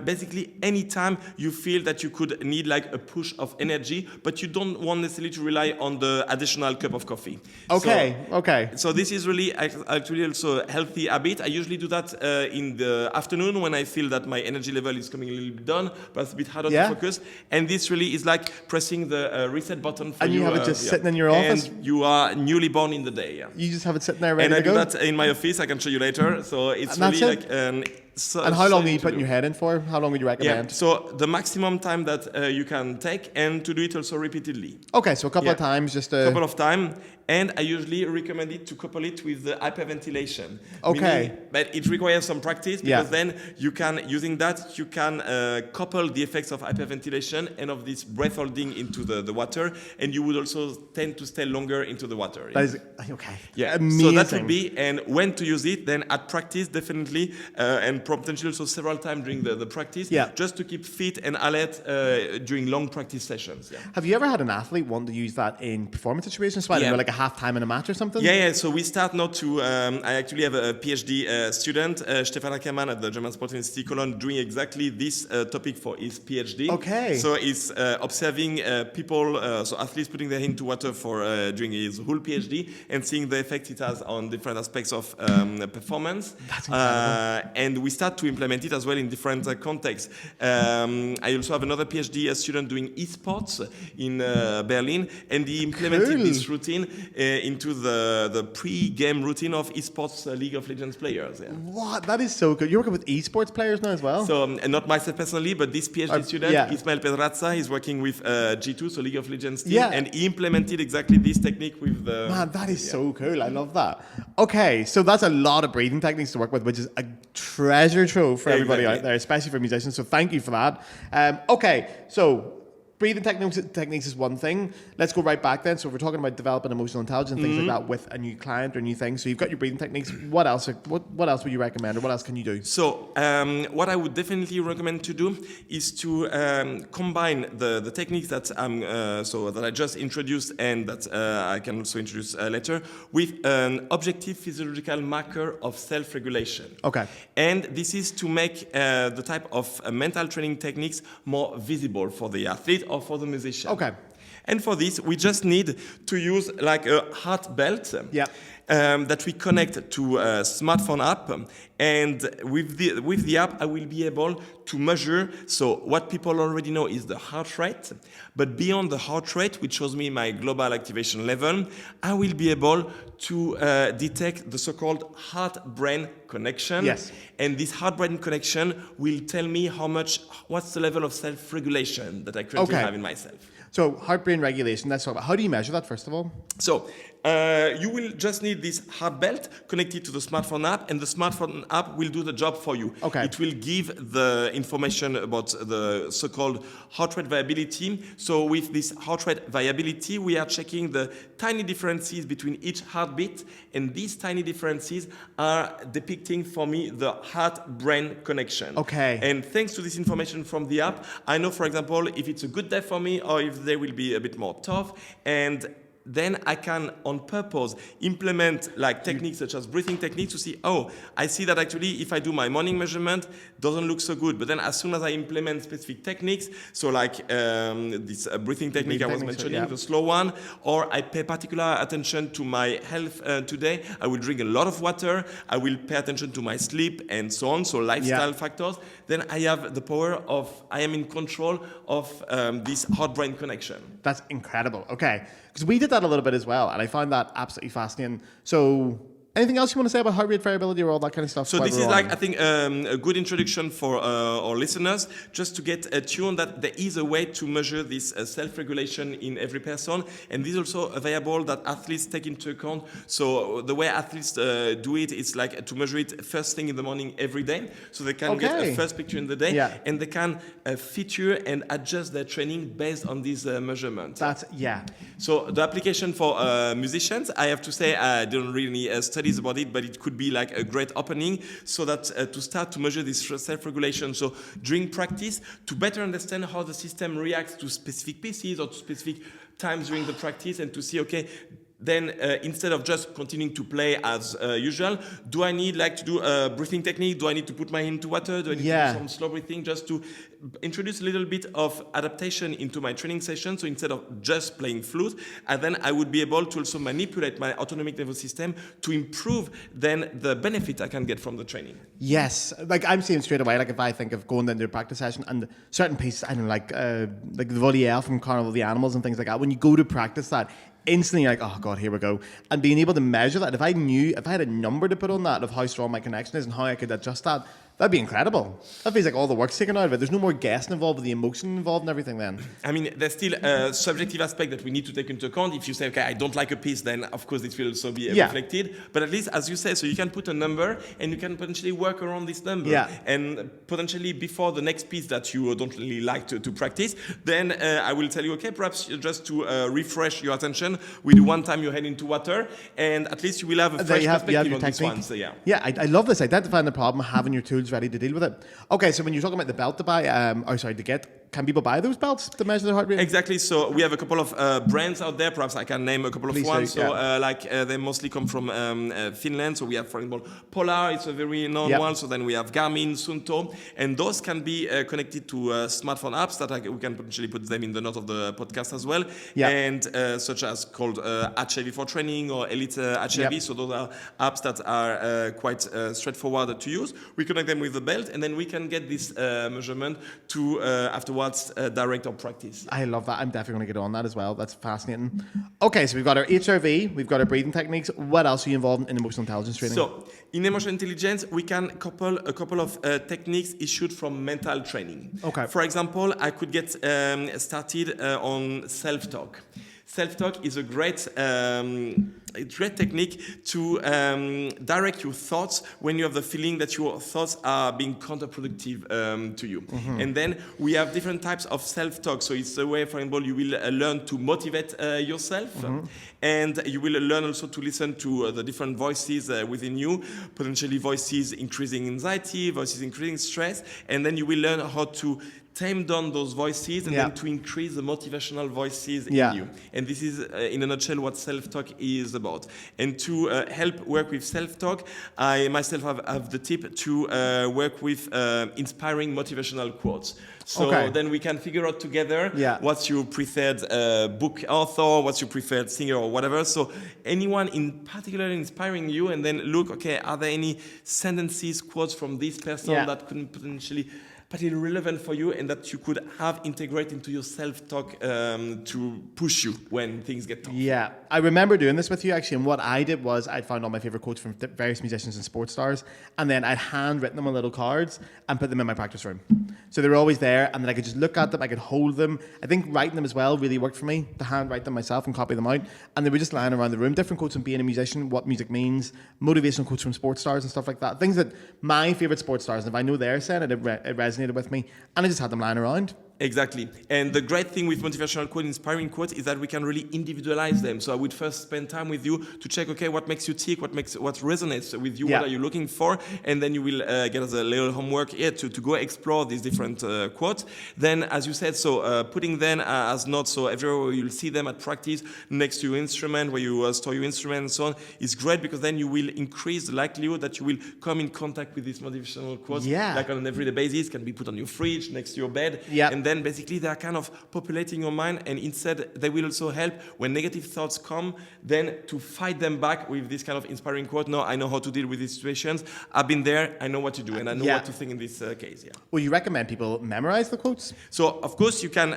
basically, anytime you feel that you could need like a push of energy, but you don't want necessarily to rely on the additional cup of coffee. Okay, okay. So this is really actually also a healthy habit. I usually do that in the afternoon when I feel that my energy level is coming a little bit down, but it's a bit harder to focus. And this really is like pressing the reset button for you. And you have it just sitting in your office? And you are newly born in the day. Yeah. You just have it sitting there ready And I to do go? that in my office. I can show you later. So it's And really that's like and how long are you to putting do. your head in for? How long would you Yeah, recommend? so the maximum time that you can take, and to do it also repeatedly. Okay, so a couple of times just to... Couple of times, and I usually recommend it to couple it with the hyperventilation. Okay. Meaning, but it requires some practice, because then you can, using that, you can couple the effects of hyperventilation and of this breath holding into the water, and you would also tend to stay longer into the water. That is, okay. Yeah, Amazing. so that would be, and when to use it, then at practice, definitely, and potentially also several times during the practice, just to keep fit and alert during long practice sessions. Yeah. Have you ever had an athlete want to use that in performance situations? So I don't know, like a half time in a match or something? Yeah. So we start now to, I actually have a PhD student, Stefan Ackermann at the German Sports Institute Cologne, doing exactly this topic for his PhD. Okay. So he's observing people, so athletes putting their hand into water for during his whole PhD, and seeing the effect it has on different aspects of performance. That's incredible. And we start to implement it as well in different contexts. I also have another PhD student doing esports in Berlin, and he implemented this routine into the pre-game routine of esports League of Legends players. Yeah. What? That is so good. You're working with esports players now as well? So, and not myself personally, but this PhD student, Ismael Pedrazza, he's working with G2, so League of Legends team, and he implemented exactly this technique with the... Man, that is so cool. I love that. Okay, so that's a lot of breathing techniques to work with, which is a treasure trove for everybody out there, especially for musicians. So thank you for that. Okay, so breathing techniques is one thing. Let's go right back then. So if we're talking about developing emotional intelligence and things like that with a new client or new thing. So you've got your breathing techniques. What else? What else would you recommend, or what else can you do? So what I would definitely recommend to do is to combine the techniques that that I just introduced and that I can also introduce later with an objective physiological marker of self-regulation. Okay. And this is to make the type of mental training techniques more visible for the athlete or for the musician. Okay. And for this, we just need to use like a heart belt. Yeah. That we connect to a smartphone app, and with the app I will be able to measure. So what people already know is the heart rate, but beyond the heart rate, which shows me my global activation level, I will be able to detect the so-called heart-brain connection. Yes. And this heart-brain connection will tell me what's the level of self-regulation that I currently have in myself. So heart-brain regulation, let's talk about, how do you measure that first of all? So you will just need this heart belt connected to the smartphone app, and the smartphone app will do the job for you. Okay. It will give the information about the so-called heart rate variability. So with this heart rate variability, we are checking the tiny differences between each heartbeat, and these tiny differences are depicting for me the heart-brain connection. Okay. And thanks to this information from the app, I know, for example, if it's a good day for me or if they will be a bit more tough, and then I can, on purpose, implement like techniques such as breathing techniques to see, I see that actually if I do my morning measurement, doesn't look so good. But then as soon as I implement specific techniques, so like this breathing technique I was mentioning, the slow one, or I pay particular attention to my health today, I will drink a lot of water, I will pay attention to my sleep and so on, so lifestyle factors, then I have the power of, I am in control of this heart-brain connection. That's incredible. Okay. Because we did that a little bit as well, and I found that absolutely fascinating. So, anything else you want to say about heart rate variability or all that kind of stuff? So this is like, I think, a good introduction for our listeners, just to get attuned that there is a way to measure this self-regulation in every person, and this is also a variable that athletes take into account. So the way athletes do it is like to measure it first thing in the morning every day, so they can get a first picture in the day, and they can feature and adjust their training based on this measurement. So the application for musicians, I have to say, I don't really study about it, but it could be like a great opening so that to start to measure this self-regulation. So during practice, to better understand how the system reacts to specific pieces or to specific times during the practice, and to see, okay, then instead of just continuing to play as usual, do I need like to do a breathing technique? Do I need to put my hand into water? Do I need to do some slow breathing, just to introduce a little bit of adaptation into my training session? So instead of just playing flute, and then I would be able to also manipulate my autonomic nervous system to improve then the benefit I can get from the training. Yes, like I'm saying straight away, like if I think of going into a practice session and certain pieces, I don't know, like the Voliere from Carnival of the Animals and things like that, when you go to practice that, instantly you're like, oh God, here we go. And being able to measure that, if I had a number to put on that of how strong my connection is and how I could adjust that, that'd be incredible. That feels like all the work's taken out of it. There's no more guessing involved with the emotion involved and everything then. I mean, there's still a subjective aspect that we need to take into account. If you say, okay, I don't like a piece, then of course it will also be reflected. But at least, as you say, so you can put a number and you can potentially work around this number. And potentially before the next piece that you don't really like to practice, then I will tell you, okay, perhaps just to refresh your attention, we do one time your head into water, and at least you will have a fresh perspective on this one. So I love this. Identifying the problem, having your tools ready to deal with it. Okay, so when you're talking about the belt to buy, to get, can people buy those belts to measure their heart rate? Exactly. So we have a couple of brands out there. Perhaps I can name a couple of ones. So they mostly come from Finland. So we have, for example, Polar. It's a very known one. So then we have Garmin, Sunto, and those can be connected to smartphone apps that we can potentially put them in the note of the podcast as well. And such as called HRV for training or Elite HRV. So those are apps that are quite straightforward to use. We connect them with the belt, and then we can get this measurement to afterwards direct our practice. I love that. I'm definitely going to get on that as well. That's fascinating. Okay, so we've got our HRV, we've got our breathing techniques. What else are you involved in emotional intelligence training? So in emotional intelligence, we can couple a couple of techniques issued from mental training. Okay. For example, I could get started on self-talk. Self-talk is a great technique to direct your thoughts when you have the feeling that your thoughts are being counterproductive to you. Mm-hmm. And then we have different types of self-talk. So it's a way, for example, you will learn to motivate yourself, and you will learn also to listen to the different voices within you, potentially voices increasing anxiety, voices increasing stress, and then you will learn how to tame down those voices and then to increase the motivational voices in you. And this is, in a nutshell, what self-talk is about. about. And to help work with self-talk, I myself have the tip to work with inspiring motivational quotes. So then we can figure out together what's your preferred book author, what's your preferred singer or whatever. So anyone in particular inspiring you, and then look, okay, are there any sentences, quotes from this person that could potentially particularly relevant for you and that you could have integrate into your self-talk to push you when things get tough. Yeah, I remember doing this with you actually, and what I did was I'd found all my favorite quotes from various musicians and sports stars, and then I'd handwritten them on little cards and put them in my practice room. So they were always there, and then I could just look at them, I could hold them. I think writing them as well really worked for me, to handwrite them myself and copy them out, and they were just lying around the room. Different quotes on being a musician, what music means, motivational quotes from sports stars and stuff like that. Things that my favorite sports stars, and if I know they're saying it, it resonated with me, and I just had them lying around. Exactly. And the great thing with motivational quotes, inspiring quotes, is that we can really individualize them. So I would first spend time with you to check, okay, what makes you tick, what resonates with you, what are you looking for, and then you will get us a little homework to go explore these different quotes. Then, as you said, so putting them as notes, so everywhere you'll see them at practice, next to your instrument, where you store your instrument and so on, is great, because then you will increase the likelihood that you will come in contact with these motivational quotes, like on an everyday basis, can be put on your fridge, next to your bed, and then basically they are kind of populating your mind, and instead they will also help when negative thoughts come, then to fight them back with this kind of inspiring quote. No, I know how to deal with these situations. I've been there. I know what to do, and I know what to think in this case. Yeah. Well, you recommend people memorize the quotes? So of course you can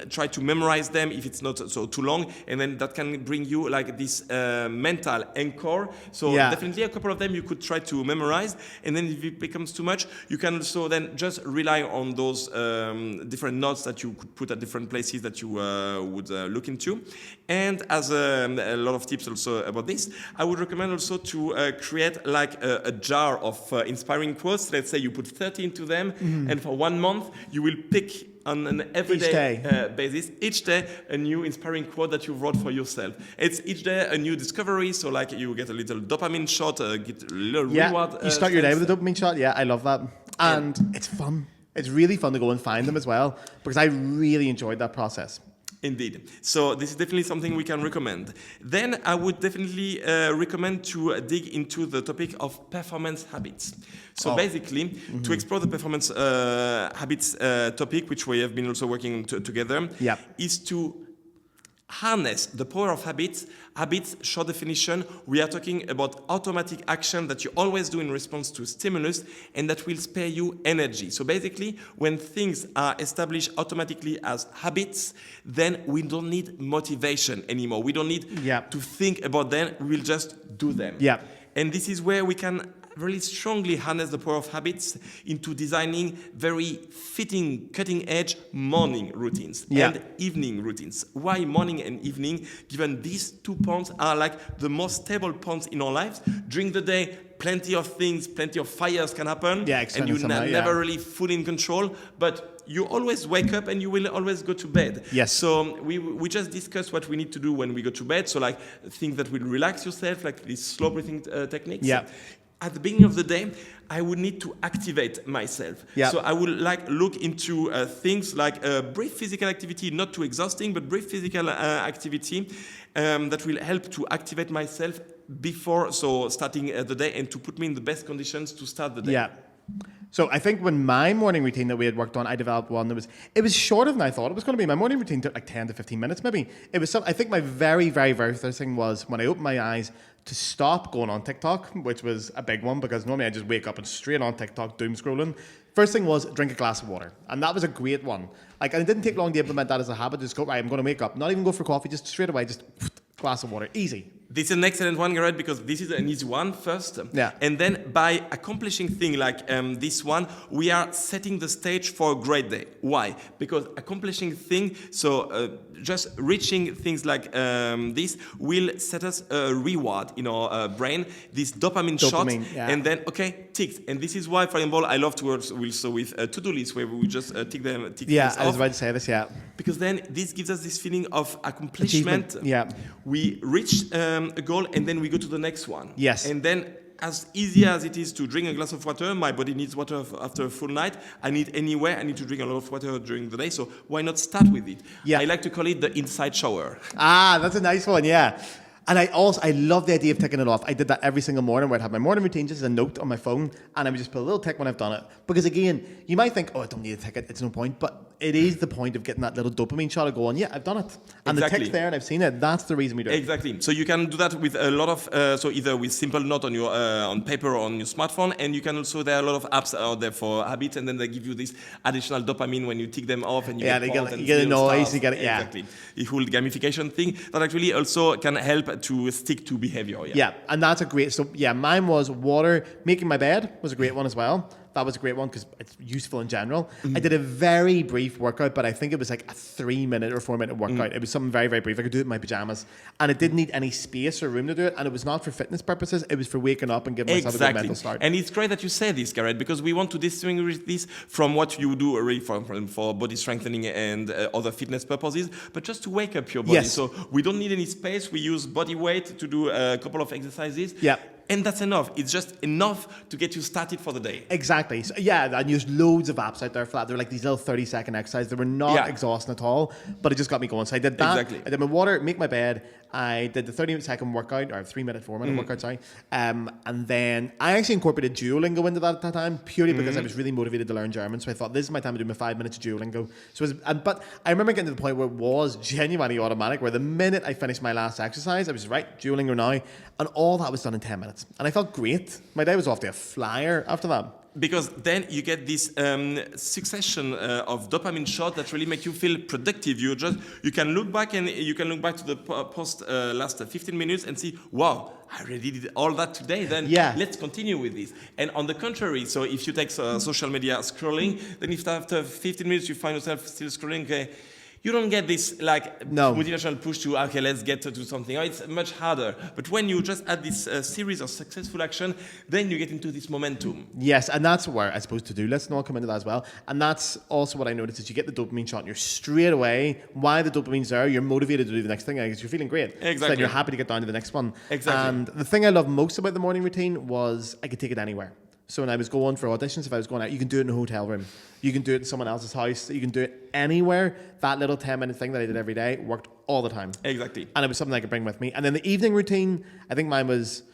try to memorize them if it's not so too long, and then that can bring you like this mental anchor. So definitely a couple of them you could try to memorize, and then if it becomes too much, you can also then just rely on those different notes that you could put at different places that you would look into. And as a lot of tips also about this, I would recommend also to create like a jar of inspiring quotes. Let's say you put 30 into them, and for 1 month you will pick on an everyday basis, each day, a new inspiring quote that you wrote for yourself. It's each day a new discovery, so like you get a little dopamine shot, get a little reward. You start your day with a dopamine shot. Yeah, I love that. And it's fun. It's really fun to go and find them as well, because I really enjoyed that process. Indeed. So this is definitely something we can recommend. Then I would definitely recommend to dig into the topic of performance habits. So basically, to explore the performance habits topic, which we have been also working together, is to harness the power of habits. Habits, short definition, we are talking about automatic action that you always do in response to stimulus, and that will spare you energy. So basically, when things are established automatically as habits, then we don't need motivation anymore. We don't need to think about them. We'll just do them. And this is where we can really strongly harness the power of habits into designing very fitting, cutting-edge morning routines and evening routines. Why morning and evening? Given these 2 points are like the most stable points in our lives. During the day, plenty of things, plenty of fires can happen, and you're never really fully in control, but you always wake up and you will always go to bed. So we just discussed what we need to do when we go to bed, so like things that will relax yourself, like these slow breathing techniques. At the beginning of the day, I would need to activate myself. So I would like look into things like brief physical activity, not too exhausting, but brief physical activity that will help to activate myself before starting the day, and to put me in the best conditions to start the day. So I think when my morning routine that we had worked on, I developed one that was shorter than I thought it was going to be. My morning routine took like 10 to 15 minutes maybe. It was I think my very, very, very first thing was when I opened my eyes to stop going on TikTok, which was a big one, because normally I just wake up and straight on TikTok, doom scrolling. First thing was drink a glass of water. And that was a great one. Like, and it didn't take long to implement that as a habit. Just go, right, I'm going to wake up. Not even go for coffee, just straight away, just glass of water. Easy. This is an excellent one, Garrett, because this is an easy one first. And then by accomplishing things like this one, we are setting the stage for a great day. Why? Because accomplishing things, just reaching things like this will set us a reward in our brain, this dopamine shot, and then, ticks. And this is why, for example, I love to work also with to-do lists, where we just tick things off. I was about to say this, Because then this gives us this feeling of accomplishment. We reach a goal, and then we go to the next one. And then, as easy as it is to drink a glass of water, my body needs water after a full night. I need to drink a lot of water during the day. So why not start with it? I like to call it the inside shower. That's a nice one, And I love the idea of ticking it off. I did that every single morning where I'd have my morning routine just as a note on my phone, and I would just put a little tick when I've done it. Because again, you might think, oh, I don't need a ticket, it's no point. But it is the point of getting that little dopamine shot of going, yeah, I've done it. And the tick's there and I've seen it. That's the reason we do it. Exactly. So you can do that with a lot of, so either with simple note on your on paper or on your smartphone, and you can also, there are a lot of apps out there for habits, and then they give you this additional dopamine when you tick them off, and you get a noise, you get it, yeah. Exactly. The whole gamification thing that actually also can help to stick to behavior. Yeah, and that's a great, so yeah, mine was water. Making my bed was a great one as well. That was a great one because it's useful in general. I did a very brief workout, but I think it was like a 3-minute or 4-minute workout. It was something very, very brief. I could do it in my pajamas, and it didn't need any space or room to do it, and it was not for fitness purposes. It was for waking up and giving myself a good mental start. And it's great that you say this, Gareth, because we want to distinguish this from what you do already for body strengthening and other fitness purposes, but just to wake up your body. Yes. So we don't need any space. We use body weight to do a couple of exercises. Yeah. And that's enough. It's just enough to get you started for the day. Exactly. So, yeah, and there's loads of apps out there for that. They're like these little 30-second exercises. They were not exhausting at all, but it just got me going. So I did that. Exactly. I did my water, make my bed. I did the 30-second workout, or 3-minute, 4-minute workout, sorry. And then I actually incorporated Duolingo into that at that time, purely because I was really motivated to learn German. So I thought, this is my time to do my 5 minutes of Duolingo. So it was, but I remember getting to the point where it was genuinely automatic, where the minute I finished my last exercise, I was right, Duolingo now, and all that was done in 10 minutes. And I felt great. My day was off to a flyer after that. Because then you get this succession of dopamine shots that really make you feel productive. You can look back, and you can look back to the post last 15 minutes and see, wow, I already did all that today. Then let's continue with this. And on the contrary, so if you take social media scrolling, then if after 15 minutes you find yourself still scrolling, okay, you don't get this motivational push to, okay, let's get to something. It's much harder. But when you just add this series of successful action, then you get into this momentum. Yes, and that's where I suppose to-do lists and all come into that as well. And that's also what I noticed is you get the dopamine shot and you're straight away, while the dopamine's there, you're motivated to do the next thing because you're feeling great. Exactly. So then you're happy to get down to the next one. Exactly. And the thing I love most about the morning routine was I could take it anywhere. So when I was going for auditions, if I was going out, you can do it in a hotel room. You can do it in someone else's house. You can do it anywhere. That little 10-minute thing that I did every day worked all the time. Exactly. And it was something I could bring with me. And then the evening routine, I think mine was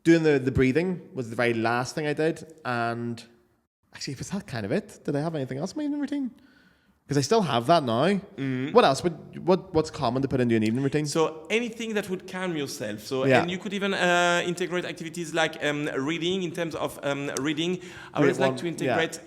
doing the breathing was the very last thing I did. And actually, was that kind of it? Did I have anything else in my evening routine? Because I still have that now. What else? What's common to put into an evening routine? So anything that would calm yourself. So and you could even integrate activities like reading. In terms of reading, I always like to integrate.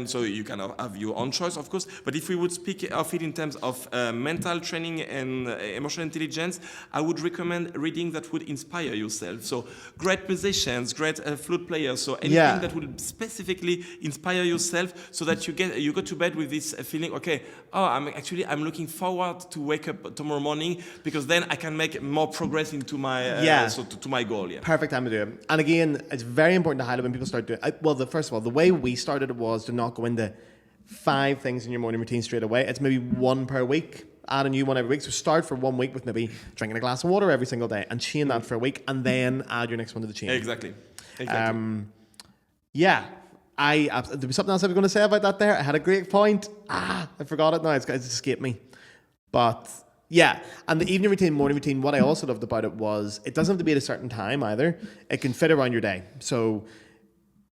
So you can have your own choice, of course. But if we would speak of it in terms of mental training and emotional intelligence, I would recommend reading that would inspire yourself. So great musicians, great flute players. So anything that would specifically inspire yourself, so that you go to bed with this feeling. Okay, I'm looking forward to wake up tomorrow morning, because then I can make more progress into my to my goal. Yeah, perfect time to do it. And again, it's very important to highlight when people start doing it. First of all, the way we started it was to not go into 5 things in your morning routine straight away. It's maybe 1 per week. Add a new one every week. So start for 1 week with maybe drinking a glass of water every single day, and chain that for a week, and then add your next one to the chain. Exactly. There was something else I was going to say about that there. I had a great point. I forgot it now. It's escaped me. But yeah, and the evening routine, morning routine, what I also loved about it was it doesn't have to be at a certain time either. It can fit around your day. So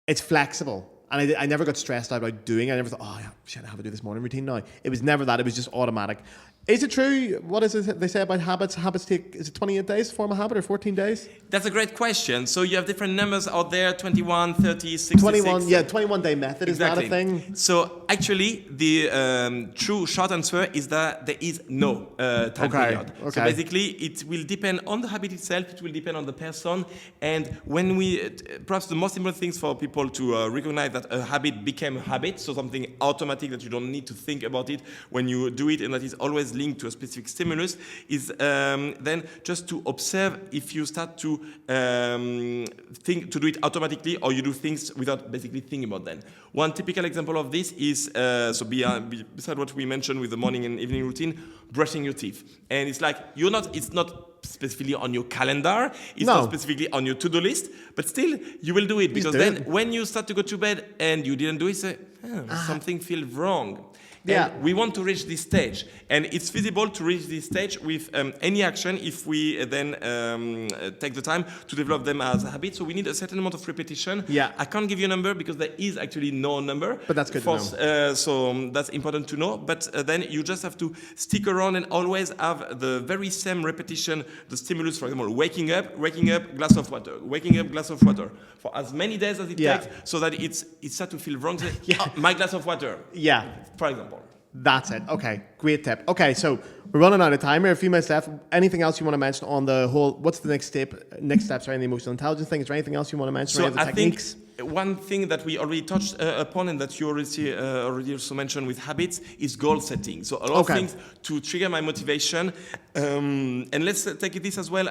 it's flexible. And I never got stressed out about doing it. I never thought, I have to do this morning routine now. It was never that. It was just automatic. Is it true? What is it they say about habits? Habits take, is it 28 days to form a habit, or 14 days? That's a great question. So you have different numbers out there, 21, 30, 66. 21-day method. Exactly. Is that a thing? So actually, the true short answer is that there is no time period. Okay. So basically, it will depend on the habit itself. It will depend on the person. And when perhaps the most important things for people to recognize that a habit became a habit, so something automatic that you don't need to think about it when you do it, and that is always linked to a specific stimulus, is then just to observe if you start to think to do it automatically, or you do things without basically thinking about them. One typical example of this is beside what we mentioned with the morning and evening routine, brushing your teeth. And it's like it's not specifically on your calendar, it's not specifically on your to-do list, but still you will do it, because then when you start to go to bed and you didn't do it, say, something feels wrong. Yeah. And we want to reach this stage. And it's feasible to reach this stage with any action if we then take the time to develop them as a habit. So we need a certain amount of repetition. Yeah. I can't give you a number because there is actually no number. But that's good to know. So that's important to know. But then you just have to stick around and always have the very same repetition, the stimulus, for example, waking up, glass of water, waking up, glass of water, for as many days as it takes, so that it starts to feel wrong. Say, my glass of water. Yeah. For example. That's it. Okay, great tip. Okay, so we're running out of time here. A few minutes left. Anything else you want to mention on the whole? What's the next steps around the emotional intelligence thing? Is there anything else you want to mention? So around the techniques? think one thing that we already touched upon and that you already also mentioned with habits is goal setting. So a lot of things to trigger my motivation. And let's take this as well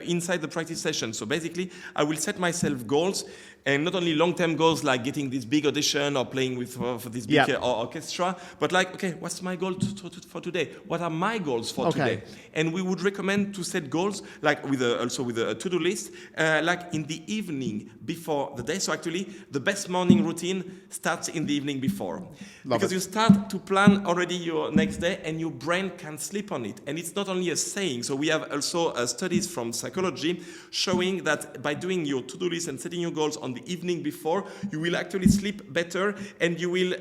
inside the practice session. So basically, I will set myself goals. And not only long-term goals like getting this big audition or playing with for this big orchestra, but like, okay, what's my goal for today? What are my goals for today? And we would recommend to set goals like also with a to-do list, like in the evening before the day. So actually, the best morning routine starts in the evening before. Because you start to plan already your next day and your brain can sleep on it. And it's not only a saying. So we have also studies from psychology showing that by doing your to-do list and setting your goals on the evening before, you will actually sleep better and you will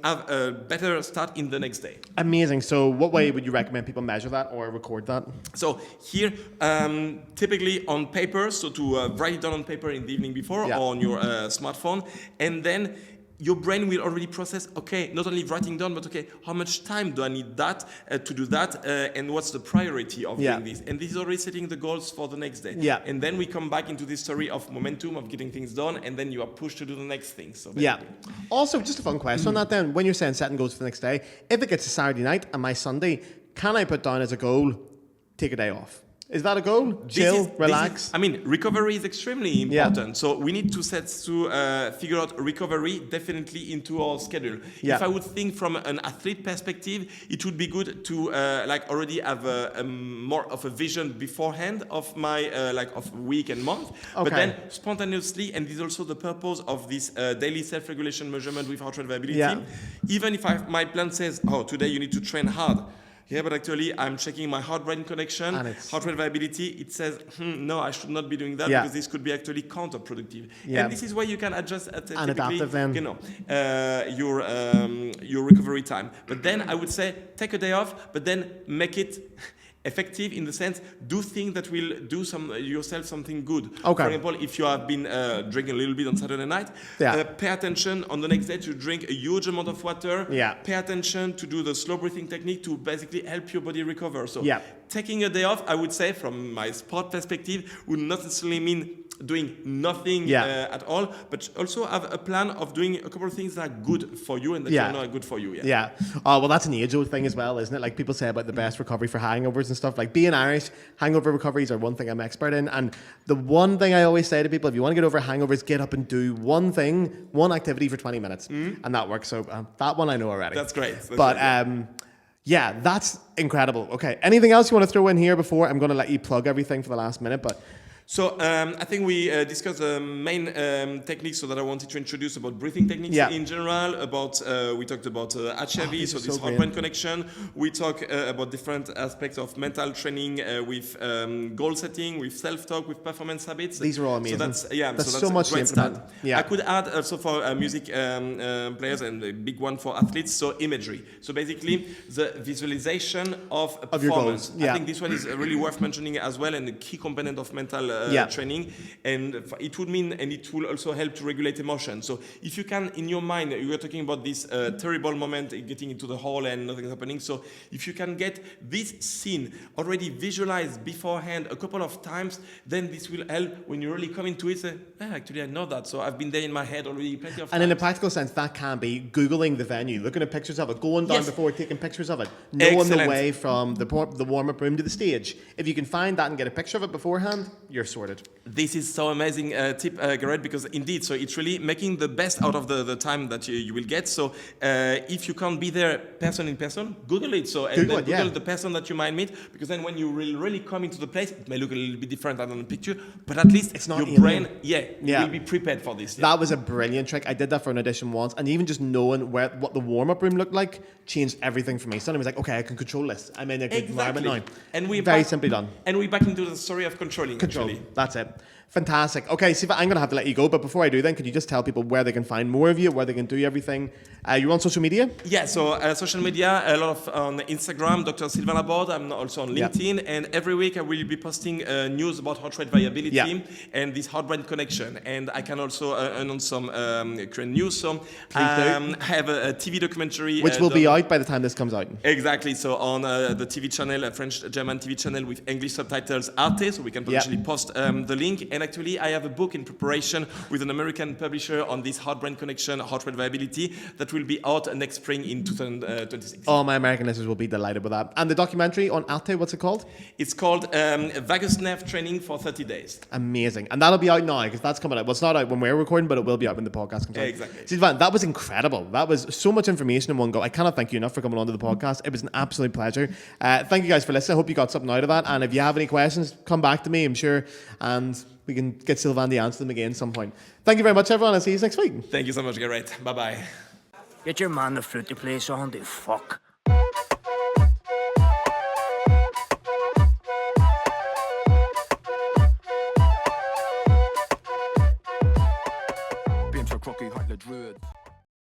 have a better start in the next day. Amazing. So what way would you recommend people measure that or record that? So here, typically on paper, so to write it down on paper in the evening before or on your smartphone, and then your brain will already process, okay, not only writing down, but okay, how much time do I need that to do that, and what's the priority of doing this? And this is already setting the goals for the next day. Yeah. And then we come back into this story of momentum, of getting things done, and then you are pushed to do the next thing. So Also, just a fun question on that then. When you're saying setting goals for the next day, if it gets to Saturday night and my Sunday, can I put down as a goal, take a day off? Is that a goal? Chill, relax? Recovery is extremely important. So we need to figure out recovery definitely into our schedule. If I would think from an athlete perspective, it would be good to already have more of a vision beforehand of my of week and month. But then spontaneously, and this is also the purpose of this daily self-regulation measurement with heart rate variability. Even if my plan says, today you need to train hard. Yeah, but actually, I'm checking my heart-brain connection, heart rate variability. It says, no, I should not be doing that because this could be actually counterproductive. And this is where you can adjust your recovery time. But then I would say, take a day off, but then make it effective in the sense, do things that will do yourself something good. For example, if you have been drinking a little bit on Saturday night, pay attention on the next day to drink a huge amount of water. Pay attention to do the slow breathing technique to basically help your body recover. So taking a day off, I would say, from my sport perspective, would not necessarily mean doing nothing at all, but also have a plan of doing a couple of things that are good for you and that you know are good for you. Oh, well, that's an age-old thing as well, isn't it? Like people say about the best recovery for hangovers and stuff. Like being Irish, hangover recoveries are one thing I'm expert in. And the one thing I always say to people, if you want to get over hangovers, get up and do one thing, one activity for 20 minutes. And that works. So that one I know already. That's great. That's incredible. Okay. Anything else you want to throw in here before? I'm going to let you plug everything for the last minute, but... So I think we discussed the main techniques that I wanted to introduce about breathing techniques in general. We talked about HRV, so this heart-brain connection. We talk about different aspects of mental training with goal setting, with self-talk, with performance habits. These are all amazing. So that's so much to implement. I could add also for music players and a big one for athletes, so imagery. So basically the visualization of a performance. Your goals. I think this one is really worth mentioning as well and a key component of mental training, and it would mean, and it will also help to regulate emotion. So if you can, in your mind, you were talking about this terrible moment, getting into the hall and nothing happening. So if you can get this scene already visualized beforehand a couple of times, then this will help when you really come into it. Say, actually, I know that. So I've been there in my head already plenty of times. And in a practical sense, that can be Googling the venue, looking at pictures of it, going down before taking pictures of it, knowing the way from the warm-up room to the stage. If you can find that and get a picture of it beforehand, you're sorted. This is so amazing tip, Garrett, because indeed, so it's really making the best out of the time that you will get. So if you can't be there person in person, Google it. So and Google then it, yeah. Google the person that you might meet, because then when you really come into the place, it may look a little bit different than on the picture, but at least It's not your alien. brain, Yeah. will be prepared for this. Yeah. That was a brilliant trick. I did that for an audition once, and even just knowing what the warm-up room looked like changed everything for me. Suddenly I was like, okay, I can control this. I'm in a good environment now. And we're very back, simply done. And we're back into the story of controlling. Control. Actually. That's it. Fantastic. Okay, Sylvain, I'm going to have to let you go, but before I do then, could you just tell people where they can find more of you, where they can do everything? You're on social media? Yeah, so social media, a lot of on Instagram, Dr. Sylvain Laborde. I'm also on LinkedIn, and every week I will be posting news about heart rate variability and this heart-brain connection. And I can also announce some current news. So I have a TV documentary. Which will be out by the time this comes out. Exactly, so on the TV channel, a French-German TV channel with English subtitles, Arte, so we can potentially post the link. And actually, I have a book in preparation with an American publisher on this heart-brain connection, heart rate variability, that will be out next spring in 2026. Oh, my American listeners will be delighted with that. And the documentary on Arte, what's it called? It's called Vagus Nerve Training for 30 Days. Amazing. And that'll be out now, because that's coming out. Well, it's not out when we're recording, but it will be out when the podcast comes out. Exactly. Sylvain, that was incredible. That was so much information in one go. I cannot thank you enough for coming on to the podcast. It was an absolute pleasure. Thank you guys for listening. I hope you got something out of that. And if you have any questions, come back to me, I'm sure. And we can get Sylvain to answer them again at some point. Thank you very much, everyone. I'll see you next week. Thank you so much, Garrett. Bye-bye. Get your man the flute to play song, the fuck. Bien trop croqué, hot le druid.